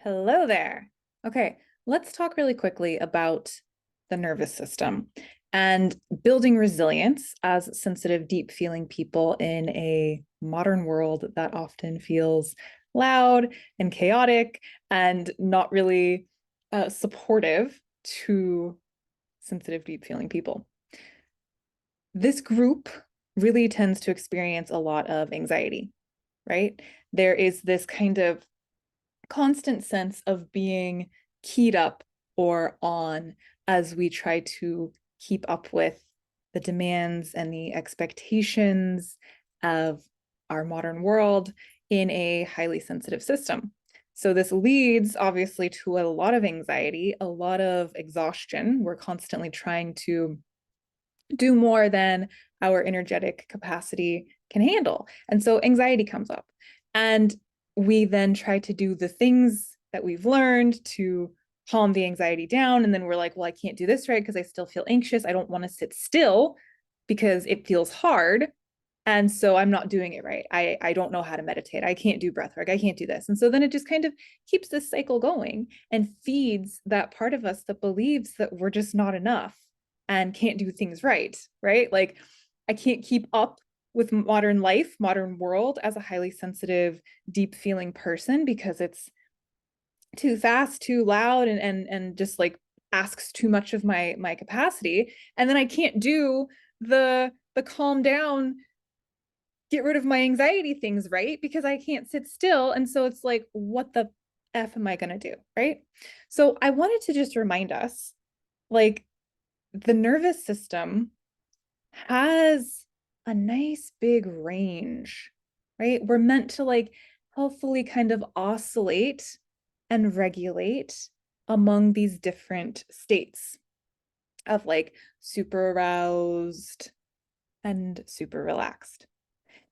Hello there. Okay, let's talk really quickly about the nervous system and building resilience as sensitive, deep feeling people in a modern world that often feels loud and chaotic and not really supportive to sensitive, deep feeling people. This group really tends to experience a lot of anxiety, right? There is this kind of constant sense of being keyed up or on as we try to keep up with the demands and the expectations of our modern world in a highly sensitive system. So this leads obviously to a lot of anxiety, a lot of exhaustion. We're constantly trying to do more than our energetic capacity can handle. And so anxiety comes up. And we then try to do the things that we've learned to calm the anxiety down. And then we're like, well, I can't do this right because I still feel anxious. I don't want to sit still because it feels hard. And so I'm not doing it right. I don't know how to meditate. I can't do breath work. I can't do this. And so then it just kind of keeps this cycle going and feeds that part of us that believes that we're just not enough and can't do things right, right? Like I can't keep up with modern life, modern world as a highly sensitive, deep feeling person because it's too fast, too loud, and just like asks too much of my capacity. And then I can't do the calm down, get rid of my anxiety things, right? Because I can't sit still. And so it's like, what the F am I going to do? Right. So I wanted to just remind us like, the nervous system has a nice big range, right? We're meant to like healthfully kind of oscillate and regulate among these different states of like super aroused and super relaxed.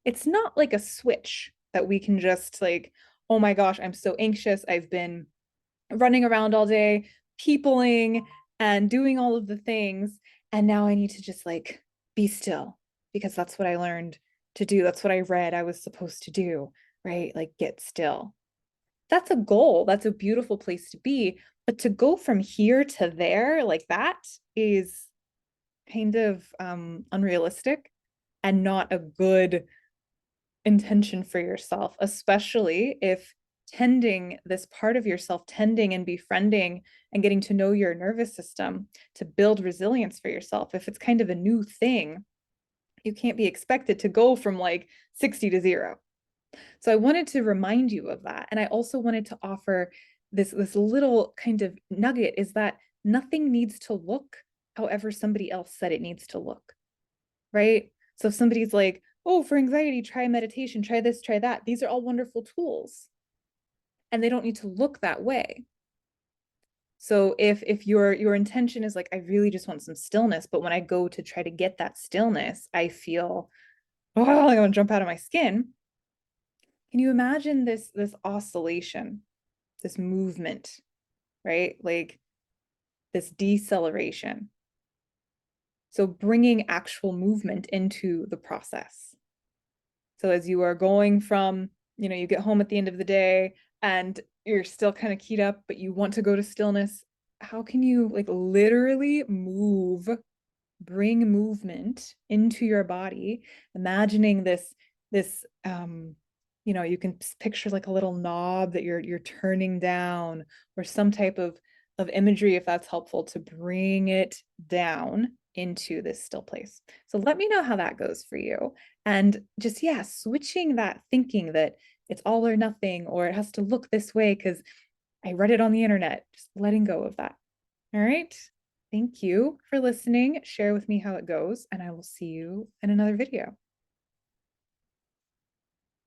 It's not like a switch that we can just like, oh my gosh, I'm so anxious. I've been running around all day, peopling and doing all of the things. And now I need to just like be still because that's what I learned to do. That's what I read I was supposed to do, right? Like get still. That's a goal. That's a beautiful place to be. But to go from here to there like that is kind of unrealistic and not a good intention for yourself, especially if tending this part of yourself, tending and befriending and getting to know your nervous system to build resilience for yourself. If it's kind of a new thing, you can't be expected to go from like 60 to 0. So I wanted to remind you of that. And I also wanted to offer this little kind of nugget is that nothing needs to look however somebody else said it needs to look, right? So if somebody's like, oh, for anxiety, try meditation, try this, try that. These are all wonderful tools and they don't need to look that way. So if your intention is like, I really just want some stillness, but when I go to try to get that stillness, I feel, oh, I want to jump out of my skin. Can you imagine this oscillation, this movement, right? Like this deceleration. So bringing actual movement into the process. So as you are going from, you get home at the end of the day and you're still kind of keyed up, but you want to go to stillness, how can you like literally bring movement into your body, imagining this you can picture like a little knob that you're turning down or some type of imagery if that's helpful to bring it down into this still place. So let me know how that goes for you. And just, yeah, switching that thinking that it's all or nothing or it has to look this way because I read it on the internet, just letting go of that. All right. Thank you for listening. Share with me how it goes, and I will see you in another video.